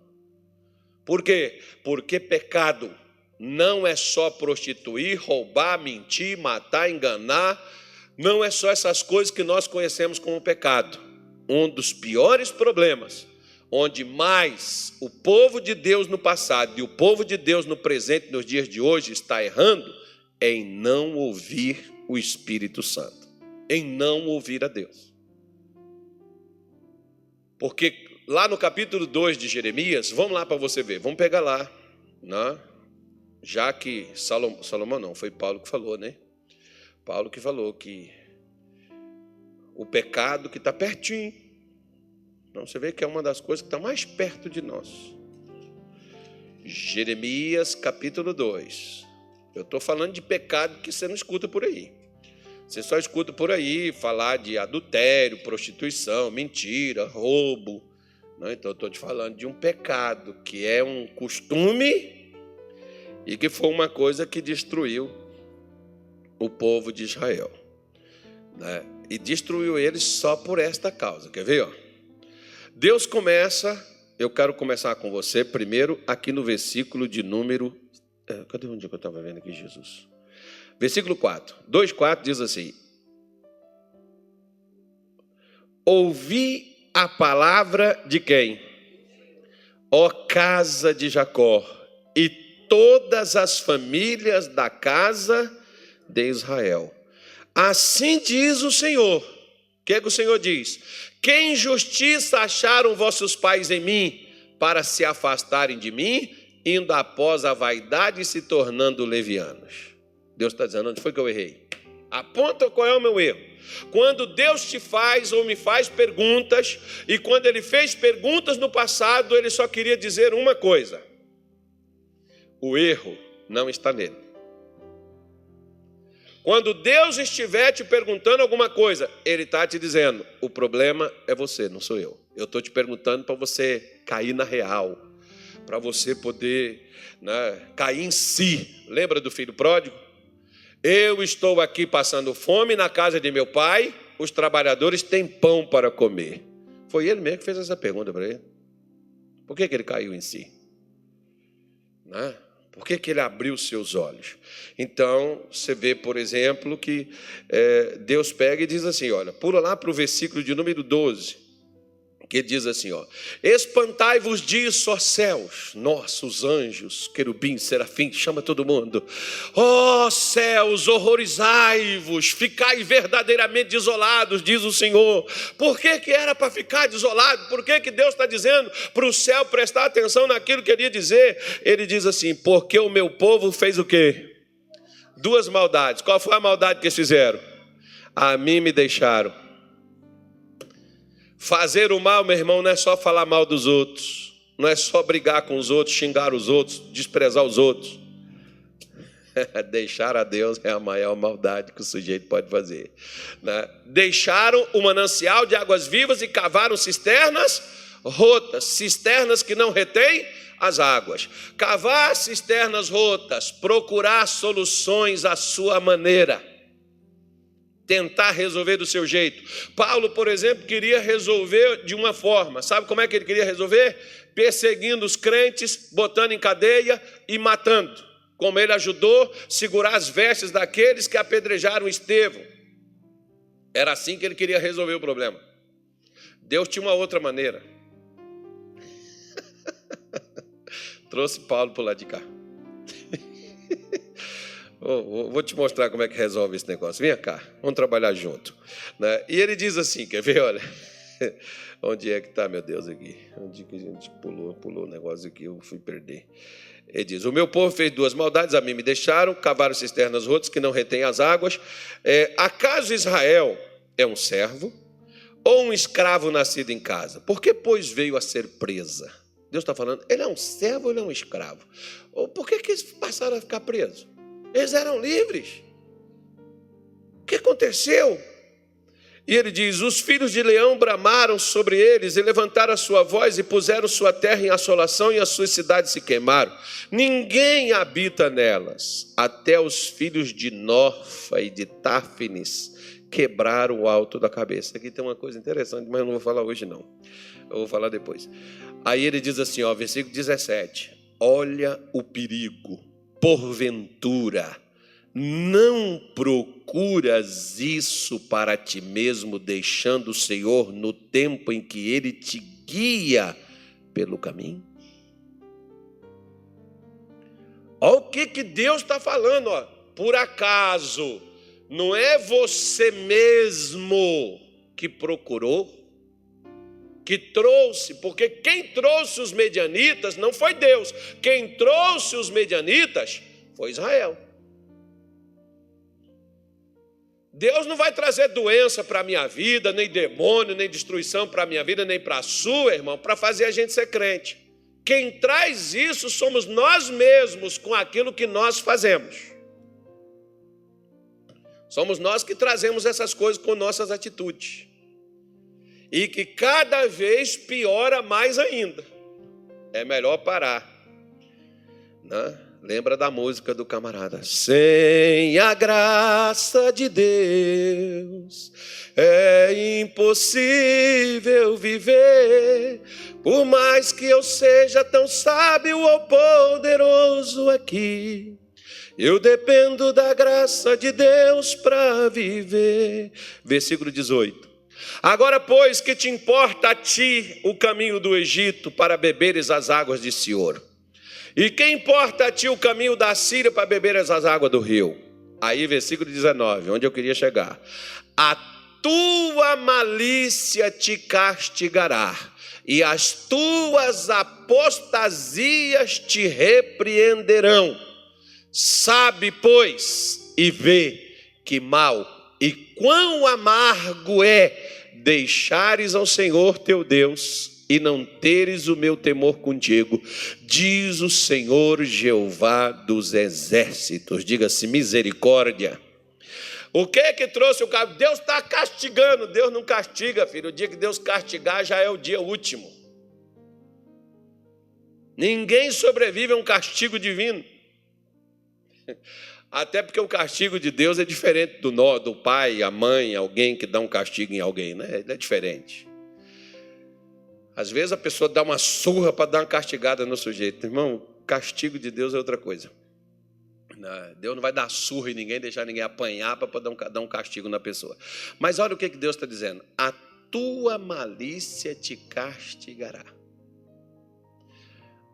Por quê? Porque pecado não é só prostituir, roubar, mentir, matar, enganar. Não é só essas coisas que nós conhecemos como pecado. Um dos piores problemas, onde mais o povo de Deus no passado e o povo de Deus no presente, nos dias de hoje, está errando, é em não ouvir o Espírito Santo, em não ouvir a Deus. Porque lá no capítulo 2 de Jeremias, vamos lá para você ver, vamos pegar lá, né? Já que Salomão não, foi Paulo que falou, né? Paulo que falou que o pecado que está pertinho. Então você vê que é uma das coisas que está mais perto de nós. Jeremias capítulo 2. Eu estou falando de pecado que você não escuta por aí. Você só escuta por aí falar de adultério, prostituição, mentira, roubo. Não, então eu estou te falando de um pecado que é um costume e que foi uma coisa que destruiu o povo de Israel, né? E destruiu eles só por esta causa. Quer ver? Ó? Deus começa, eu quero começar com você primeiro aqui no versículo de número... Cadê onde eu estava vendo aqui, Jesus? Versículo 4. 2:4 diz assim: ouvi a palavra de quem? Ó casa de Jacó, e todas as famílias da casa de Israel. Assim diz o Senhor. O que é que o Senhor diz? Que injustiça acharam vossos pais em mim, para se afastarem de mim, indo após a vaidade e se tornando levianos. Deus está dizendo, onde foi que eu errei? Aponta qual é o meu erro. Quando Deus te faz ou me faz perguntas, e quando Ele fez perguntas no passado, Ele só queria dizer uma coisa: o erro não está nele. Quando Deus estiver te perguntando alguma coisa, Ele está te dizendo, o problema é você, não sou eu. Eu estou te perguntando para você cair na real, para você poder, né, cair em si. Lembra do filho pródigo? Eu estou aqui passando fome na casa de meu pai, os trabalhadores têm pão para comer. Foi ele mesmo que fez essa pergunta para ele. Por que ele caiu em si? Né? Por que ele abriu seus olhos? Então, você vê, por exemplo, que Deus pega e diz assim, olha, pula lá para o versículo de número 12, que diz assim, ó: espantai-vos disso, ó céus, nossos anjos, querubins, serafins, chama todo mundo. Ó céus, horrorizai-vos, ficai verdadeiramente desolados, diz o Senhor. Por que era para ficar desolado? Por que Deus está dizendo para o céu prestar atenção naquilo que ele ia dizer? Ele diz assim: porque o meu povo fez o quê? Duas maldades. Qual foi a maldade que eles fizeram? A mim me deixaram. Fazer o mal, meu irmão, não é só falar mal dos outros, não é só brigar com os outros, xingar os outros, desprezar os outros. Deixar a Deus é a maior maldade que o sujeito pode fazer, né? Deixaram o manancial de águas vivas e cavaram cisternas rotas, cisternas que não retêm as águas. Cavar cisternas rotas, procurar soluções à sua maneira, tentar resolver do seu jeito. Paulo, por exemplo, queria resolver de uma forma. Sabe como é que ele queria resolver? Perseguindo os crentes, botando em cadeia e matando. Como ele ajudou a segurar as vestes daqueles que apedrejaram Estevão. Era assim que ele queria resolver o problema. Deus tinha uma outra maneira. Trouxe Paulo para o lado de cá. Vou te mostrar como é que resolve esse negócio. Vem cá, vamos trabalhar junto, né? E ele diz assim, quer ver? Olha, onde é que está, meu Deus, aqui? Onde que a gente pulou o negócio aqui, eu fui perder. Ele diz: o meu povo fez duas maldades, a mim me deixaram, cavaram cisternas rotas que não retêm as águas. Acaso Israel é um servo ou um escravo nascido em casa? Por que, pois, veio a ser presa? Deus está falando, ele é um servo ou ele é um escravo? Ou por que eles passaram a ficar presos? Eles eram livres. O que aconteceu? E ele diz: os filhos de Leão bramaram sobre eles e levantaram a sua voz e puseram sua terra em assolação e as suas cidades se queimaram. Ninguém habita nelas. Até os filhos de Norfa e de Táfnis quebraram o alto da cabeça. Aqui tem uma coisa interessante, mas eu não vou falar hoje não. Eu vou falar depois. Aí ele diz assim, ó, versículo 17. Olha o perigo. Porventura, não procuras isso para ti mesmo, deixando o Senhor no tempo em que Ele te guia pelo caminho? Olha o que Deus está falando, ó. Por acaso, não é você mesmo que procurou, que trouxe, porque quem trouxe os medianitas não foi Deus, quem trouxe os medianitas foi Israel. Deus não vai trazer doença para a minha vida, nem demônio, nem destruição para a minha vida, nem para a sua, irmão, para fazer a gente ser crente. Quem traz isso somos nós mesmos com aquilo que nós fazemos. Somos nós que trazemos essas coisas com nossas atitudes. E que cada vez piora mais ainda. É melhor parar, né? Lembra da música do camarada? Sem a graça de Deus é impossível viver. Por mais que eu seja tão sábio ou poderoso aqui, eu dependo da graça de Deus para viver. Versículo 18. Agora, pois, que te importa a ti o caminho do Egito para beberes as águas de Sior? E que importa a ti o caminho da Síria para beberes as águas do rio? Aí, versículo 19, onde eu queria chegar. A tua malícia te castigará, e as tuas apostasias te repreenderão. Sabe, pois, e vê que mal e quão amargo é deixares ao Senhor teu Deus e não teres o meu temor contigo, diz o Senhor Jeová dos exércitos. Diga-se misericórdia. O que é que trouxe o caso? Deus está castigando. Deus não castiga, filho. O dia que Deus castigar já é o dia último. Ninguém sobrevive a um castigo divino. Até porque o castigo de Deus é diferente do pai, a mãe, alguém que dá um castigo em alguém, né? Ele é diferente. Às vezes a pessoa dá uma surra para dar uma castigada no sujeito. Irmão, o castigo de Deus é outra coisa. Deus não vai dar surra em ninguém, deixar ninguém apanhar para dar um castigo na pessoa. Mas olha o que Deus está dizendo. A tua malícia te castigará.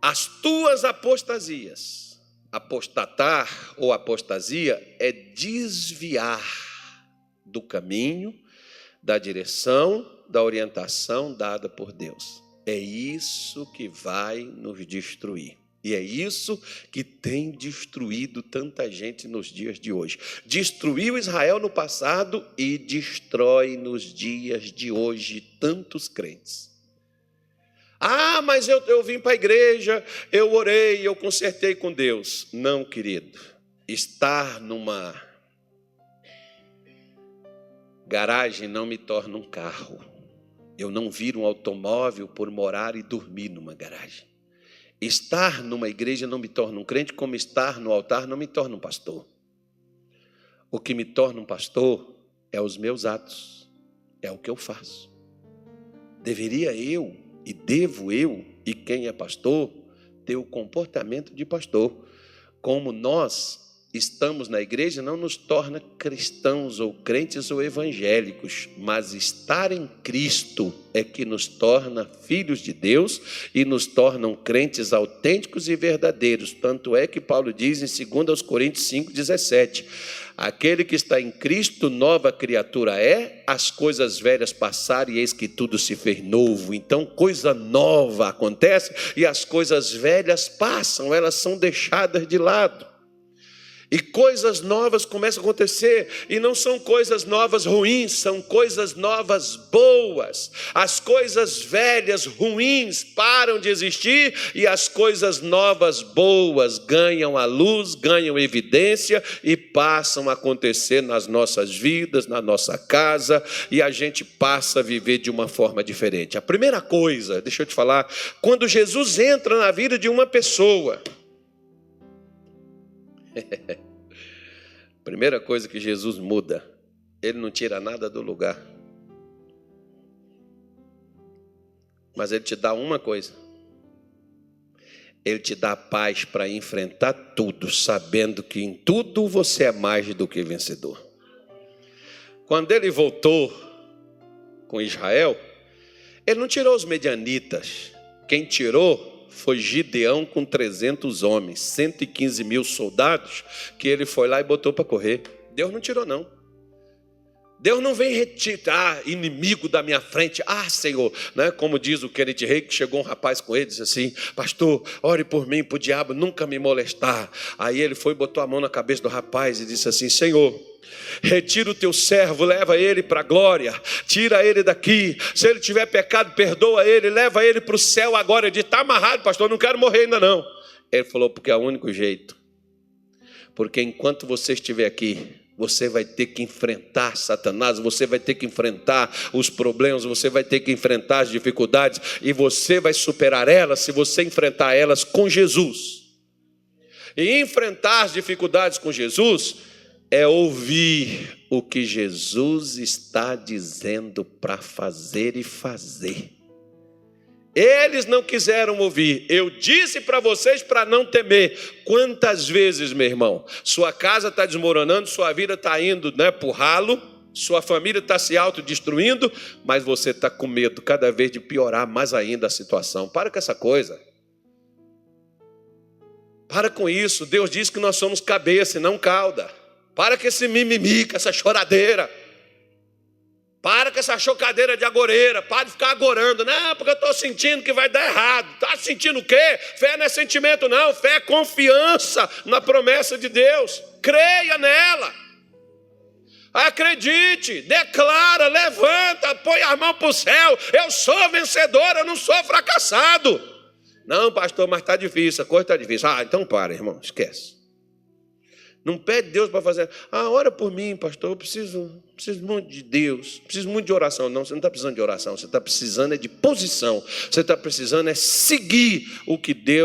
As tuas apostasias, apostatar ou apostasia é desviar do caminho, da direção, da orientação dada por Deus. É isso que vai nos destruir. E é isso que tem destruído tanta gente nos dias de hoje. Destruiu Israel no passado e destrói nos dias de hoje tantos crentes. Ah, mas eu vim para a igreja, eu orei, eu consertei com Deus. Não, querido. Estar numa garagem não me torna um carro. Eu não viro um automóvel por morar e dormir numa garagem. Estar numa igreja não me torna um crente, como estar no altar não me torna um pastor. O que me torna um pastor é os meus atos, é o que eu faço. Deveria eu, e devo eu, e quem é pastor, ter o comportamento de pastor. Como nós estamos na igreja não nos torna cristãos ou crentes ou evangélicos, mas estar em Cristo é que nos torna filhos de Deus e nos tornam crentes autênticos e verdadeiros. Tanto é que Paulo diz em 2 Coríntios 5,17: aquele que está em Cristo, nova criatura é, as coisas velhas passaram e eis que tudo se fez novo. Então coisa nova acontece e as coisas velhas passam, elas são deixadas de lado. E coisas novas começam a acontecer, e não são coisas novas ruins, são coisas novas boas. As coisas velhas ruins param de existir, e as coisas novas boas ganham a luz, ganham evidência, e passam a acontecer nas nossas vidas, na nossa casa, e a gente passa a viver de uma forma diferente. A primeira coisa, deixa eu te falar, quando Jesus entra na vida de uma pessoa, primeira coisa que Jesus muda, ele não tira nada do lugar, mas ele te dá uma coisa: ele te dá paz para enfrentar tudo, sabendo que em tudo você é mais do que vencedor. Quando ele voltou com Israel, ele não tirou os medianitas, quem tirou foi Gideão com 300 homens, 115 mil soldados, que ele foi lá e botou para correr. Deus não tirou, não. Deus não vem retirar inimigo da minha frente. Ah, Senhor, né? Como diz o Kenneth Rei, que chegou um rapaz com ele, disse assim: pastor, ore por mim, para o diabo nunca me molestar. Aí ele foi, botou a mão na cabeça do rapaz e disse assim: Senhor, retira o teu servo, leva ele para a glória, tira ele daqui, se ele tiver pecado, perdoa ele, leva ele para o céu agora. Ele disse: está amarrado, pastor, não quero morrer ainda não. Ele falou: porque é o único jeito, porque enquanto você estiver aqui, você vai ter que enfrentar Satanás, você vai ter que enfrentar os problemas, você vai ter que enfrentar as dificuldades, e você vai superar elas se você enfrentar elas com Jesus. E enfrentar as dificuldades com Jesus é ouvir o que Jesus está dizendo para fazer e fazer. Eles não quiseram ouvir. Eu disse para vocês para não temer. Quantas vezes, meu irmão, sua casa está desmoronando, sua vida está indo, né, para o ralo, sua família está se autodestruindo, mas você está com medo cada vez de piorar mais ainda a situação. Para com essa coisa. Para com isso. Deus diz que nós somos cabeça e não cauda. Para com esse mimimi, com essa choradeira. Para com essa chocadeira de agoreira. Para de ficar agorando. Não, porque eu estou sentindo que vai dar errado. Está sentindo o quê? Fé não é sentimento, não. Fé é confiança na promessa de Deus. Creia nela. Acredite, declara, levanta, põe a mão para o céu. Eu sou vencedor, eu não sou fracassado. Não, pastor, mas está difícil, a coisa está difícil. Ah, então para, irmão, esquece. Não pede Deus para fazer. Ah, ora por mim, pastor, eu preciso muito de Deus, preciso muito de oração. Não, você não está precisando de oração, você está precisando é de posição. Você está precisando é seguir o que Deus